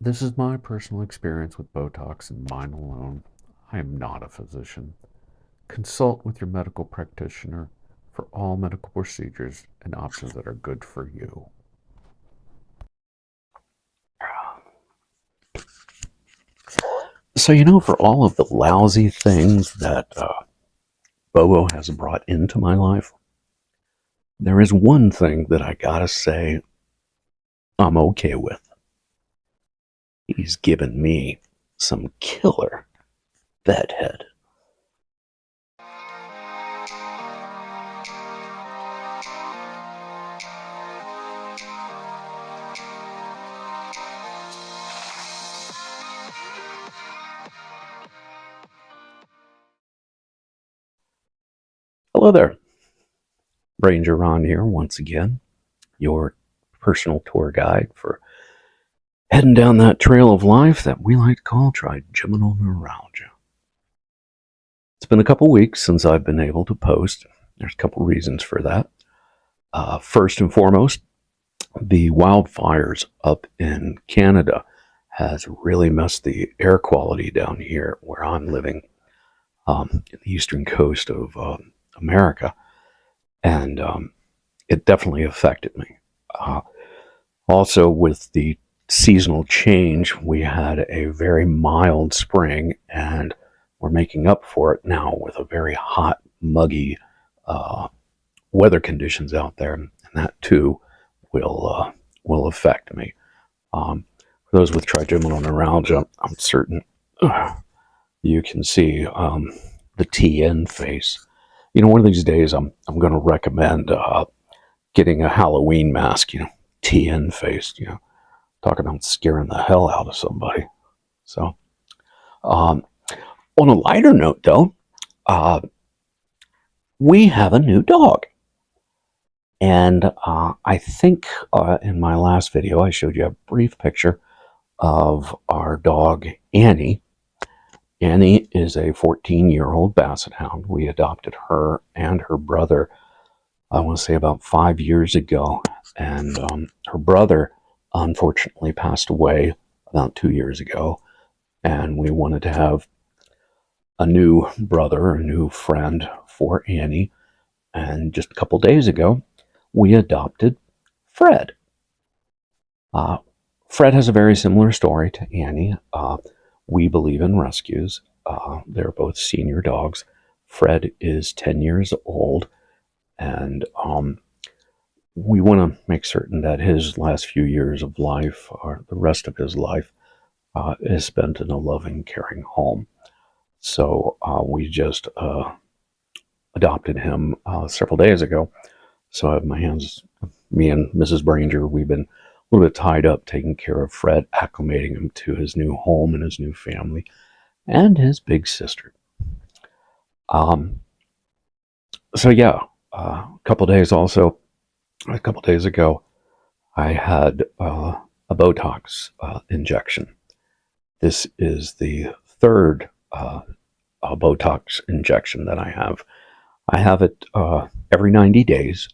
This is my personal experience with Botox and mine alone. I am not a physician. Consult with your medical practitioner for all medical procedures and options that are good for you. So, for all of the lousy things that Bobo has brought into my life, there is one thing that I gotta say I'm okay with. He's given me some killer bedhead. Hello there. Brainger Ron here once again, your personal tour guide for heading down that trail of life that we like to call trigeminal neuralgia. It's been a couple weeks since I've been able to post. There's a couple reasons for that. First and foremost, the wildfires up in Canada has really messed the air quality down here where I'm living, in the eastern coast of America, and it definitely affected me. Also, with the seasonal change, we had a very mild spring, and we're making up for it now with a very hot, muggy weather conditions out there, and that too will affect me. For those with trigeminal neuralgia, I'm certain you can see the TN face. One of these days, I'm going to recommend getting a Halloween mask. TN face. Talk about scaring the hell out of somebody. So, on a lighter note, though, we have a new dog. And I think in my last video, I showed you a brief picture of our dog, Annie. Annie is a 14-year-old basset hound. We adopted her and her brother, I want to say about 5 years ago. And her brother, unfortunately, passed away about 2 years ago. And we wanted to have a new brother, a new friend for Annie. And just a couple days ago, we adopted Fred. Fred has a very similar story to Annie. We believe in rescues. They're both senior dogs. Fred is 10 years old, and we want to make certain that his last few years of life, or the rest of his life, is spent in a loving, caring home. So we just adopted him several days ago. So I have my hands, me and Mrs. Brainger, we've been a little bit tied up taking care of Fred, acclimating him to his new home and his new family, and his big sister. So yeah, a couple days ago, I had a Botox injection. This is the third Botox injection that I have. I have it every 90 days.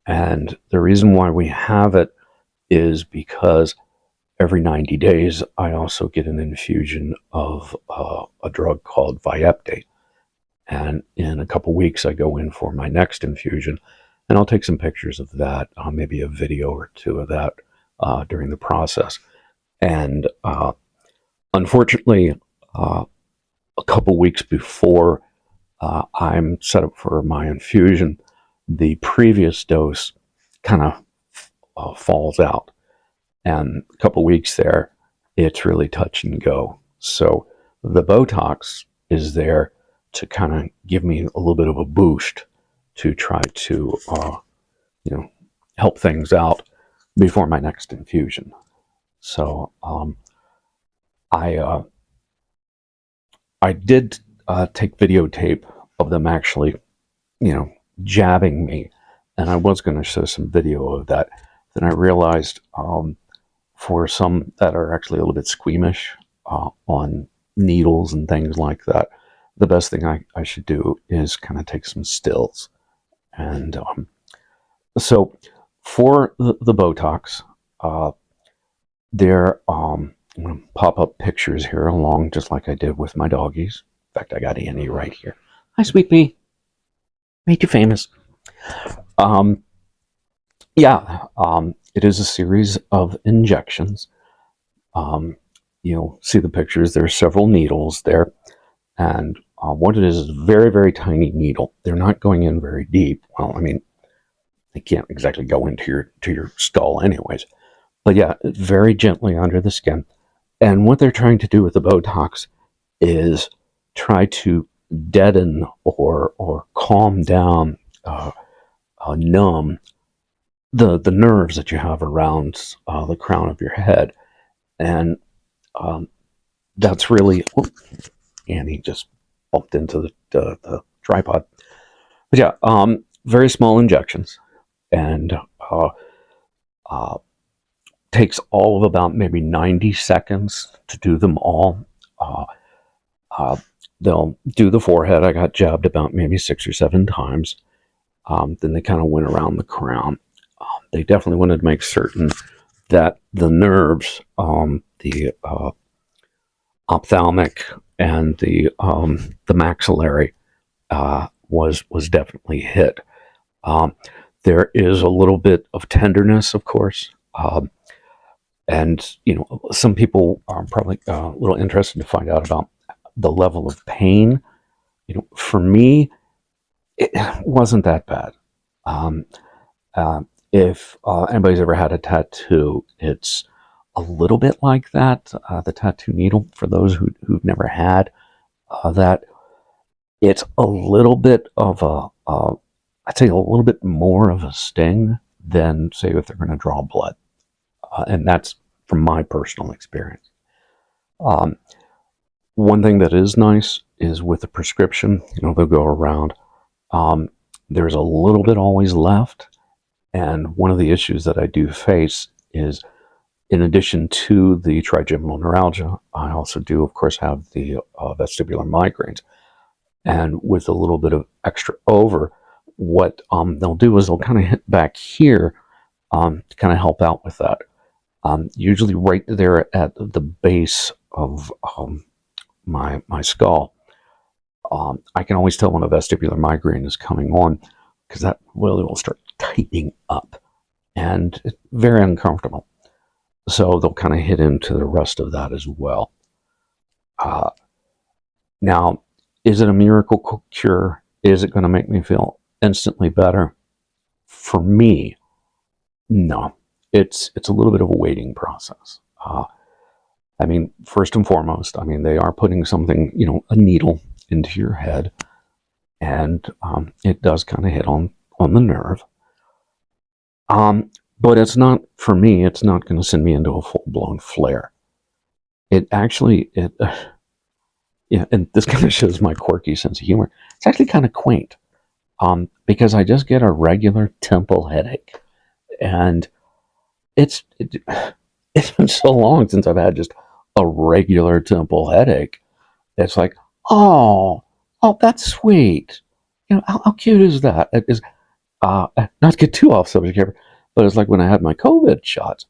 And the reason why we have it is because every 90 days, I also get an infusion of a drug called Vyepti. And in a couple weeks, I go in for my next infusion. And I'll take some pictures of that, maybe a video or two of that during the process. And unfortunately, a couple weeks before I'm set up for my infusion, the previous dose kind of falls out. And a couple weeks there, it's really touch and go. So the Botox is there to kind of give me a little bit of a boost to try to, help things out before my next infusion. So I did take videotape of them actually, jabbing me, and I was going to show some video of that. Then I realized for some that are actually a little bit squeamish on needles and things like that, the best thing I should do is kind of take some stills. And so for the Botox, I'm going to pop up pictures here along, just like I did with my doggies. In fact, I got Annie right here. Hi, sweet pea. Made you famous. It is a series of injections. You'll see the pictures. There are several needles there. And what it is a very, very tiny needle. They're not going in very deep. Well, I mean, they can't exactly go into your skull anyways. But yeah, very gently under the skin. And what they're trying to do with the Botox is try to deaden or calm down, numb the nerves that you have around the crown of your head. And that's really... Annie just bumped into the tripod. But yeah, very small injections, and takes all of about maybe 90 seconds to do them all. They'll do the forehead. I got jabbed about maybe 6 or 7 times. Then they kind of went around the crown. They definitely wanted to make certain that the nerves, the ophthalmic and the maxillary, was definitely hit. There is a little bit of tenderness, of course, and some people are probably a little interested to find out about the level of pain. For me, it wasn't that bad. If anybody's ever had a tattoo, it's a little bit like that. The tattoo needle, for those who've never had that, it's a little bit of I'd say a little bit more of a sting than, say, if they're going to draw blood. And that's from my personal experience. One thing that is nice is with the prescription, they'll go around. There's a little bit always left. And one of the issues that I do face is, in addition to the trigeminal neuralgia, I also do, of course, have the vestibular migraines. And with a little bit of extra over, what they'll do is they'll kind of hit back here to kind of help out with that. Usually right there at the base of my skull. I can always tell when a vestibular migraine is coming on, because that really will start tightening up, and it's very uncomfortable. So they'll kind of hit into the rest of that as well. Now, is it a miracle cure? Is it going to make me feel instantly better? For me, no. It's a little bit of a waiting process. I mean, first and foremost, they are putting something, a needle into your head, and it does kind of hit on the nerve. But it's not, for me, it's not going to send me into a full-blown flare. It actually, yeah, and this kind of shows my quirky sense of humor. It's actually kind of quaint, because I just get a regular temple headache, and it's been so long since I've had just a regular temple headache. It's like, oh, that's sweet. How cute is that? It is, not to get too off subject here, but it's like when I had my COVID shots,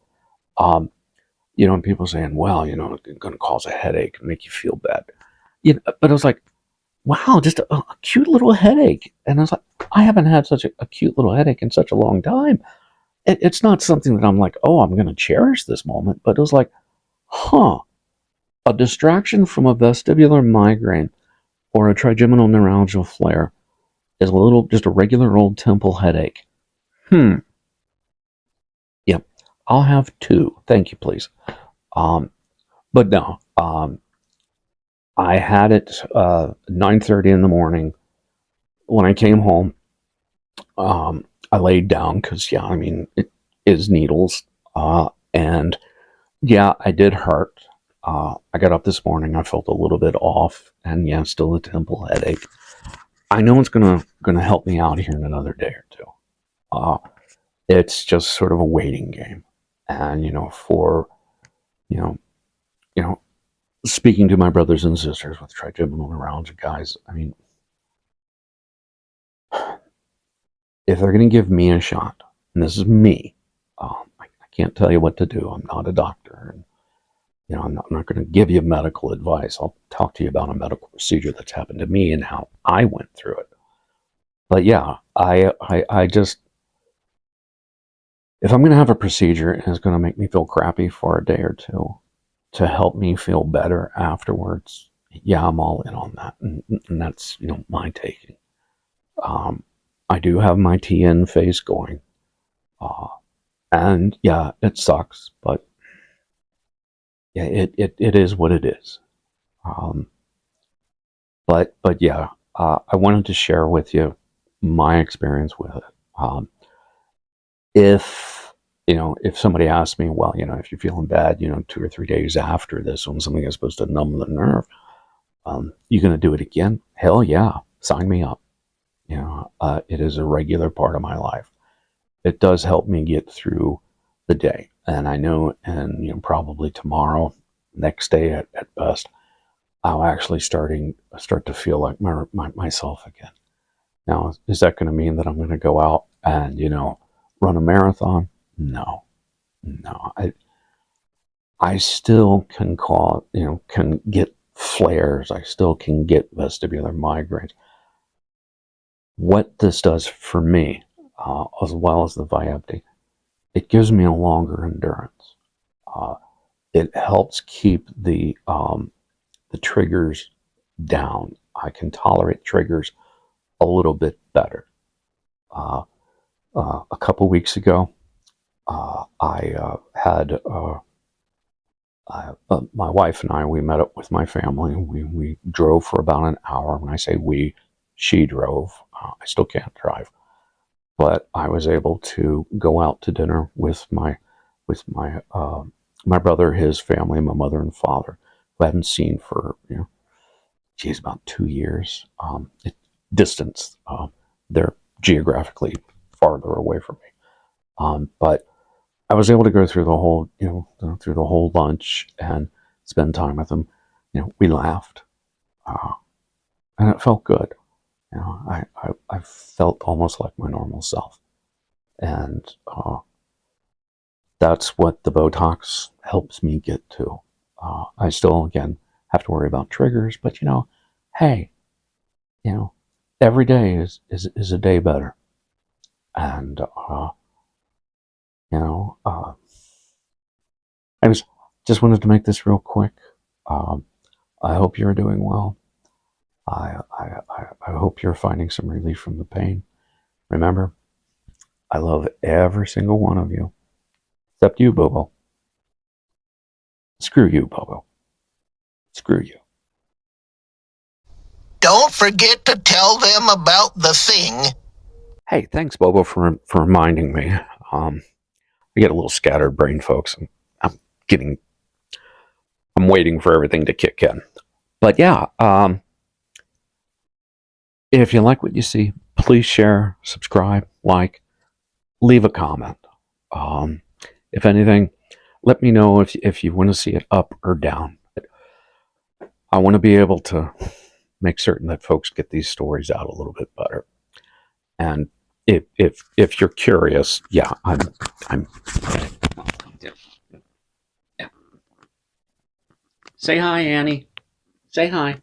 and people saying, well, it's going to cause a headache and make you feel bad. But I was like, wow, just a cute little headache. And I was like, I haven't had such a cute little headache in such a long time. It's not something that I'm like, oh, I'm going to cherish this moment. But it was like, a distraction from a vestibular migraine or a trigeminal neuralgia flare is just a regular old temple headache. Yep, I'll have 2. Thank you, please. But no, I had it 9:30 in the morning. When I came home, I laid down because, it is needles. And yeah, I did hurt. I got up this morning. I felt a little bit off, and yeah, still a temple headache. I know it's gonna help me out here in another day or two. It's just sort of a waiting game, and speaking to my brothers and sisters with trigeminal neuralgia, guys, if they're going to give me a shot, and this is me, I can't tell you what to do. I'm not a doctor. here. And, I'm not going to give you medical advice. I'll talk to you about a medical procedure that's happened to me and how I went through it. But yeah, I just, if I'm going to have a procedure and it's going to make me feel crappy for a day or two to help me feel better afterwards, yeah, I'm all in on that. And that's, my taking. I do have my TN phase going. And yeah, it sucks, but yeah, it is what it is. But yeah, I wanted to share with you my experience with it. If somebody asks me, well, if you're feeling bad, 2 or 3 days after this, when something is supposed to numb the nerve, you going to do it again? Hell yeah, sign me up. It is a regular part of my life. It does help me get through the day. And I know, and probably tomorrow, next day at best, I'll actually start to feel like myself again. Now, is that going to mean that I'm going to go out and, run a marathon? No. I still can can get flares. I still can get vestibular migraines. What this does for me, as well as the Vyepti, it gives me a longer endurance. It helps keep the triggers down. I can tolerate triggers a little bit better. A couple weeks ago, I had my wife and I. We met up with my family. We drove for about an hour. When I say we, she drove. I still can't drive, but I was able to go out to dinner with my brother, his family, my mother and father, who I hadn't seen for about 2 years. Distance. They're geographically farther away from me. But I was able to go through the whole lunch and spend time with them. We laughed, and it felt good. I felt almost like my normal self, and that's what the Botox helps me get to. I still, again, have to worry about triggers, but hey, every day is a day better, and I just wanted to make this real quick. I hope you're doing well. I hope you're finding some relief from the pain. Remember, I love every single one of you, except you, Bobo. Screw you, Bobo. Screw you. Don't forget to tell them about the thing. Hey, thanks, Bobo, for reminding me. I get a little scattered brain, folks. I'm waiting for everything to kick in. But yeah, if you like what you see, please share, subscribe, like, leave a comment. If anything, let me know if you want to see it up or down. I want to be able to make certain that folks get these stories out a little bit better. And if you're curious, yeah, I'm. Yeah. Say hi, Annie. Say hi.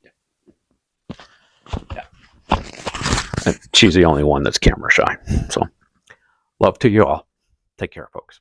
Yeah. She's the only one that's camera shy. So, love to you all. Take care, folks.